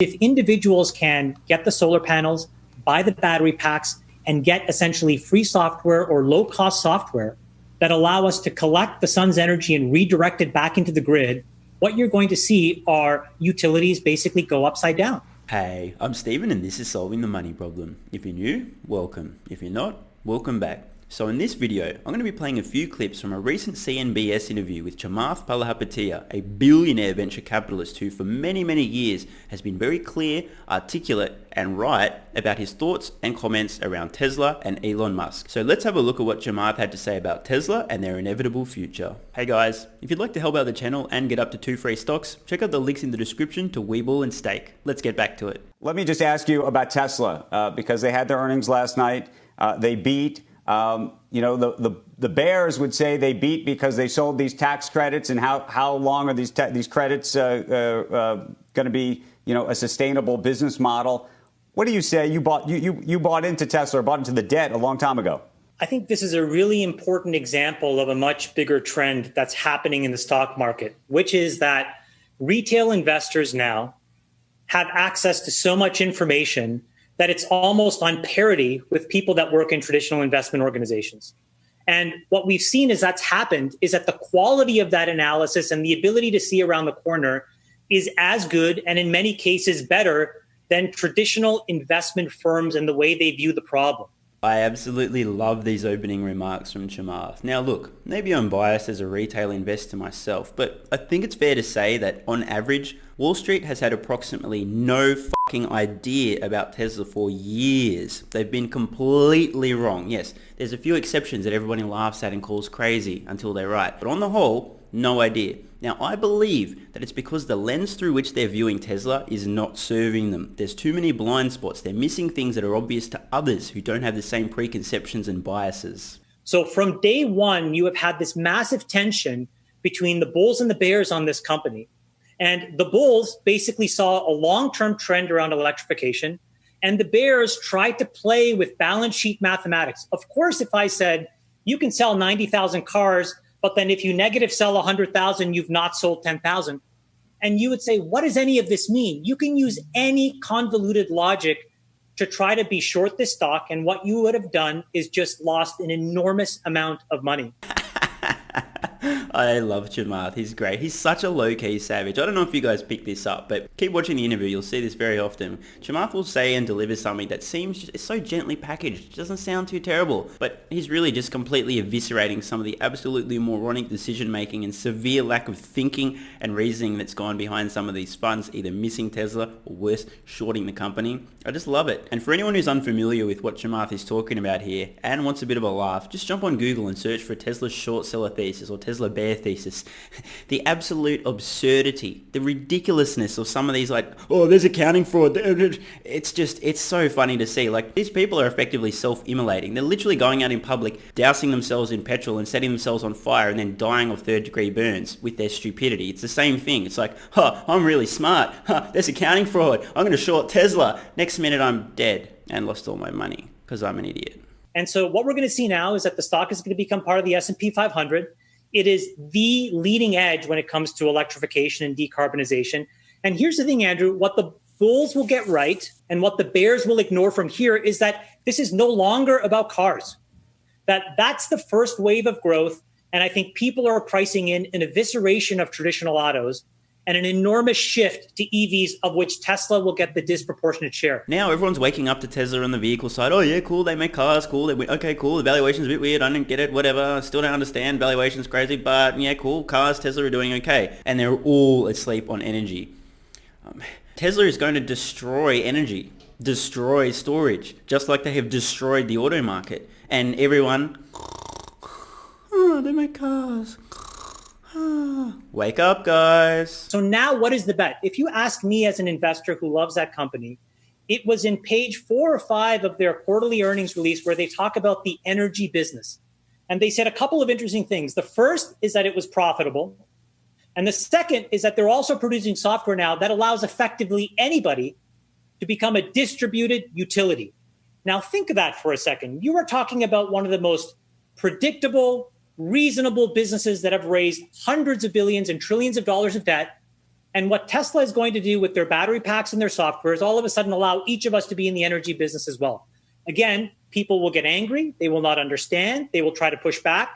If individuals can get the solar panels, buy the battery packs, and get essentially free software or low-cost software that allow us to collect the sun's energy and redirect it back into the grid, what you're going to see are utilities basically go upside down. Hey, I'm Stephen and this is Solving the Money Problem. If you're new, welcome. If you're not, welcome back. So in this video, I'm going to be playing a few clips from a recent CNBC interview with Chamath Palihapitiya, a billionaire venture capitalist who for many years has been very clear, articulate and right about his thoughts and comments around Tesla and Elon Musk. So let's have a look at what Chamath had to say about Tesla and their inevitable future. Hey guys, if you'd like to help out the channel and get up to 2 free stocks, check out the links in the description to WeBull and Stake. Let's get back to it. Let me just ask you about Tesla because they had their earnings last night. They beat. The bears would say they beat because they sold these tax credits, and how long are these credits going to be a sustainable business model? What do you say? You bought into Tesla or bought into the debt a long time ago. I think this is a really important example of a much bigger trend that's happening in the stock market, which is that retail investors now have access to so much information that it's almost on parity with people that work in traditional investment organizations. And what we've seen is that's happened is that the quality of that analysis and the ability to see around the corner is as good and in many cases better than traditional investment firms and the way they view the problem. I absolutely love these opening remarks from Chamath. Now look, maybe I'm biased as a retail investor myself, but I think it's fair to say that on average, Wall Street has had approximately no fucking idea about Tesla for years. They've been completely wrong. Yes, there's a few exceptions that everybody laughs at and calls crazy until they're right, but on the whole, no idea. Now, I believe that it's because the lens through which they're viewing Tesla is not serving them. There's too many blind spots. They're missing things that are obvious to others who don't have the same preconceptions and biases. So from day one, you have had this massive tension between the bulls and the bears on this company. And the bulls basically saw a long-term trend around electrification, and the bears tried to play with balance sheet mathematics. Of course, if I said, you can sell 90,000 cars, but then if you negative sell 100,000, you've not sold 10,000. And you would say, what does any of this mean? You can use any convoluted logic to try to be short this stock. And what you would have done is just lost an enormous amount of money. I love Chamath. He's great. He's such a low-key savage. I don't know if you guys picked this up, but keep watching the interview. You'll see this very often. Chamath will say and deliver something that seems so gently packaged. It doesn't sound too terrible, but he's really just completely eviscerating some of the absolutely moronic decision-making and severe lack of thinking and reasoning that's gone behind some of these funds, either missing Tesla or worse, shorting the company. I just love it. And for anyone who's unfamiliar with what Chamath is talking about here and wants a bit of a laugh, just jump on Google and search for Tesla's short seller thesis or Tesla bear thesis. The absolute absurdity, the ridiculousness of some of these there's accounting fraud. It's so funny to see. Like, these people are effectively self-immolating. They're literally going out in public, dousing themselves in petrol and setting themselves on fire and then dying of third-degree burns with their stupidity. It's the same thing. It's like, I'm really smart. There's accounting fraud. I'm going to short Tesla. Next minute, I'm dead and lost all my money because I'm an idiot. And so what we're going to see now is that the stock is going to become part of the S&P 500. It is the leading edge when it comes to electrification and decarbonization. And here's the thing, Andrew, what the bulls will get right and what the bears will ignore from here is that this is no longer about cars. That's the first wave of growth. And I think people are pricing in an evisceration of traditional autos and an enormous shift to EVs, of which Tesla will get the disproportionate share. Now everyone's waking up to Tesla on the vehicle side. Oh yeah, cool, they make cars, cool. Okay, cool, the valuation's a bit weird, I didn't get it, whatever. I still don't understand, valuation's crazy, but yeah, cool, cars, Tesla are doing okay. And they're all asleep on energy. Tesla is going to destroy energy, destroy storage, just like they have destroyed the auto market. And everyone, they make cars. Wake up, guys. So now what is the bet? If you ask me as an investor who loves that company, it was in page 4 or 5 of their quarterly earnings release where they talk about the energy business. And they said a couple of interesting things. The first is that it was profitable. And the second is that they're also producing software now that allows effectively anybody to become a distributed utility. Now think of that for a second. You are talking about one of the most predictable, reasonable businesses that have raised hundreds of billions and trillions of dollars of debt And what Tesla is going to do with their battery packs and their software is all of a sudden allow each of us to be in the energy business as well. Again, people will get angry. They will not understand. They will try to push back,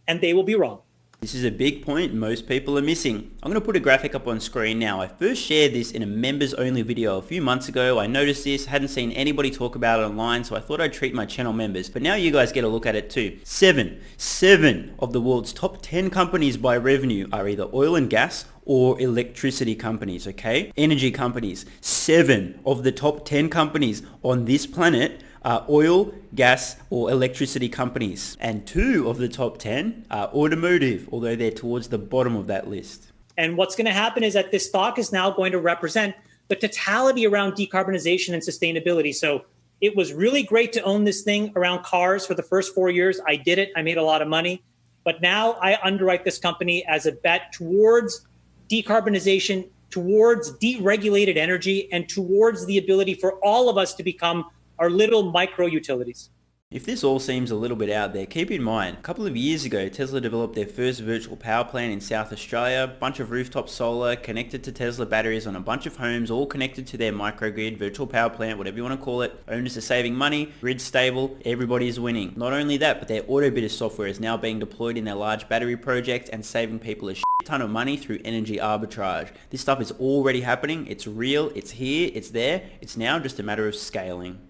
and they will be wrong. This is a big point most people are missing. I'm going to put a graphic up on screen now. I first shared this in a members only video a few months ago. I noticed this, hadn't seen anybody talk about it online, so I thought I'd treat my channel members. But now you guys get a look at it too. Seven of the world's top 10 companies by revenue are either oil and gas or electricity companies, okay? Energy companies. 7 of the top 10 companies on this planet are oil, gas, or electricity companies. And 2 of the top 10 are automotive, although they're towards the bottom of that list. And what's going to happen is that this stock is now going to represent the totality around decarbonization and sustainability. So it was really great to own this thing around cars for the first 4 years. I did it. I made a lot of money. But now I underwrite this company as a bet towards decarbonization, towards deregulated energy, and towards the ability for all of us to become our little micro utilities. If this all seems a little bit out there, keep in mind, a couple of years ago, Tesla developed their first virtual power plant in South Australia, a bunch of rooftop solar connected to Tesla batteries on a bunch of homes, all connected to their microgrid, virtual power plant, whatever you want to call it. Owners are saving money, grid's stable, everybody's winning. Not only that, but their autobidder software is now being deployed in their large battery project and saving people a ton of money through energy arbitrage. This stuff is already happening, it's real, it's here, it's there, it's now just a matter of scaling.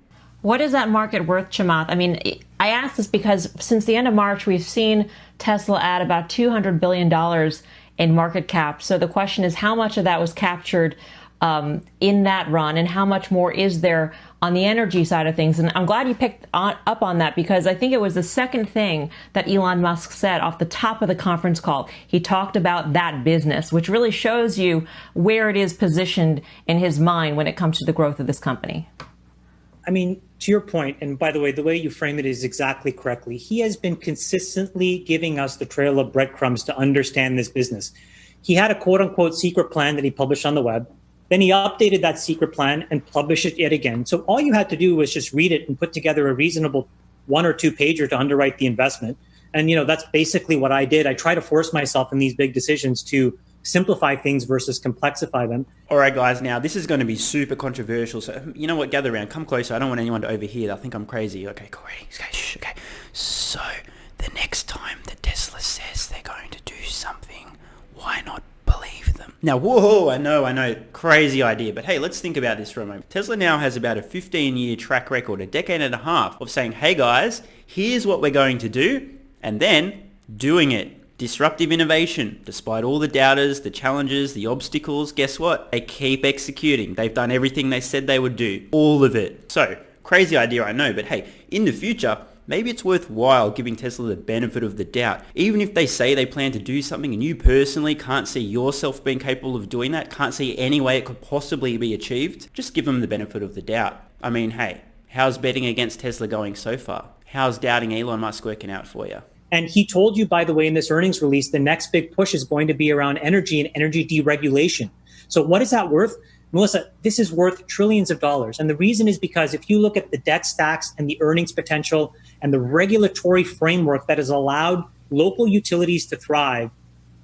What is that market worth, Chamath? I mean, I ask this because since the end of March, we've seen Tesla add about $200 billion in market cap. So the question is, how much of that was captured in that run, and how much more is there on the energy side of things? And I'm glad you picked up on that, because I think it was the second thing that Elon Musk said off the top of the conference call. He talked about that business, which really shows you where it is positioned in his mind when it comes to the growth of this company. I mean, to your point, and by the way you frame it is exactly correctly. He has been consistently giving us the trail of breadcrumbs to understand this business. He had a quote unquote secret plan that he published on the web. Then he updated that secret plan and published it yet again. So all you had to do was just read it and put together a reasonable 1 or 2 pager to underwrite the investment. And, that's basically what I did. I try to force myself in these big decisions to simplify things versus complexify them. All right, guys, now this is going to be super controversial. So, you know what? Gather around. Come closer. I don't want anyone to overhear. I think I'm crazy. Okay, cool. Ready? Okay, shh, okay. So, the next time that Tesla says they're going to do something, why not believe them? Now, whoa, I know, crazy idea. But hey, let's think about this for a moment. Tesla now has about a 15-year track record, a decade and a half of saying, hey guys, here's what we're going to do, and then doing it. Disruptive innovation. Despite all the doubters, the challenges, the obstacles, guess what? They keep executing. They've done everything they said they would do. All of it. So, crazy idea, I know, but hey, in the future, maybe it's worthwhile giving Tesla the benefit of the doubt. Even if they say they plan to do something and you personally can't see yourself being capable of doing that, can't see any way it could possibly be achieved, just give them the benefit of the doubt. I mean, hey, how's betting against Tesla going so far? How's doubting Elon Musk working out for you? And he told you, by the way, in this earnings release, the next big push is going to be around energy and energy deregulation. So what is that worth? Melissa, this is worth trillions of dollars. And the reason is because if you look at the debt stacks and the earnings potential and the regulatory framework that has allowed local utilities to thrive,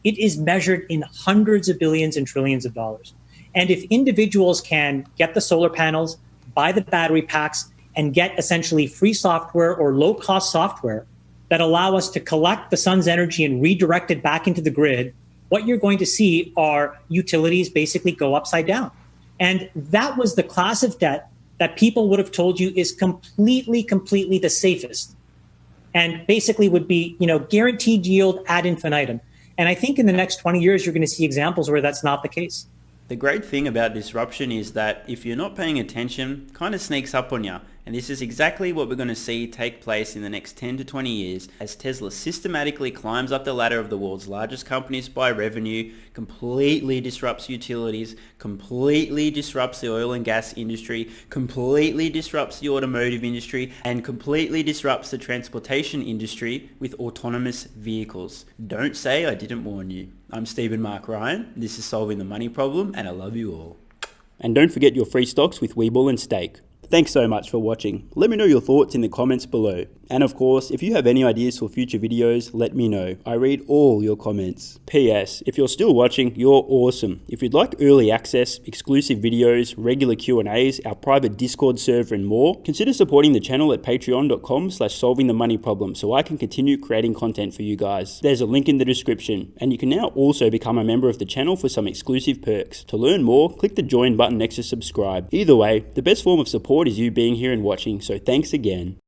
it is measured in hundreds of billions and trillions of dollars. And if individuals can get the solar panels, buy the battery packs, and get essentially free software or low-cost software that allow us to collect the sun's energy and redirect it back into the grid, what you're going to see are utilities basically go upside down. And that was the class of debt that people would have told you is completely the safest, and basically would be, guaranteed yield ad infinitum. And I think in the next 20 years, you're going to see examples where that's not the case. The great thing about disruption is that if you're not paying attention, it kind of sneaks up on you. And this is exactly what we're going to see take place in the next 10 to 20 years as Tesla systematically climbs up the ladder of the world's largest companies by revenue, completely disrupts utilities, completely disrupts the oil and gas industry, completely disrupts the automotive industry, and completely disrupts the transportation industry with autonomous vehicles. Don't say I didn't warn you. I'm Stephen Mark Ryan. This is Solving the Money Problem, and I love you all. And don't forget your free stocks with WeBull and Stake. Thanks so much for watching. Let me know your thoughts in the comments below. And of course, if you have any ideas for future videos, let me know. I read all your comments. P.S. If you're still watching, you're awesome. If you'd like early access, exclusive videos, regular Q&As, our private Discord server and more, consider supporting the channel at patreon.com/solvingthemoneyproblem so I can continue creating content for you guys. There's a link in the description, and you can now also become a member of the channel for some exclusive perks. To learn more, click the join button next to subscribe. Either way, the best form of support is you being here and watching, so thanks again.